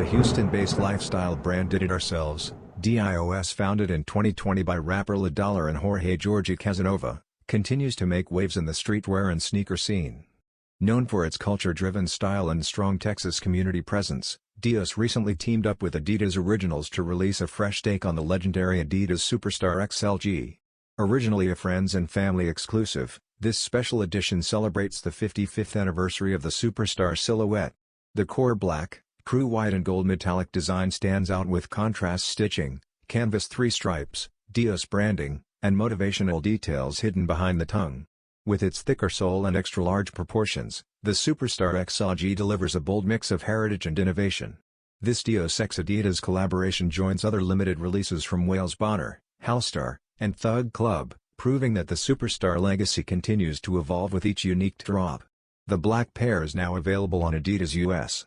The Houston-based lifestyle brand Did It Ourselves, DIOS, founded in 2020 by rapper $1 and Jorge Casanova, continues to make waves in the streetwear and sneaker scene. Known for its culture-driven style and strong Texas community presence, DIOS recently teamed up with Adidas Originals to release a fresh take on the legendary Adidas Superstar XLG. Originally a friends and family exclusive, this special edition celebrates the 55th anniversary of the Superstar silhouette. The core black, crew white and gold metallic design stands out with contrast stitching, canvas 3 stripes, DIOS branding, and motivational details hidden behind the tongue. With its thicker sole and extra-large proportions, the Superstar XLG delivers a bold mix of heritage and innovation. This DIOS x Adidas collaboration joins other limited releases from Wales Bonner, HELLSTAR, and Thug Club, proving that the Superstar legacy continues to evolve with each unique drop. The black pair is now available on Adidas US.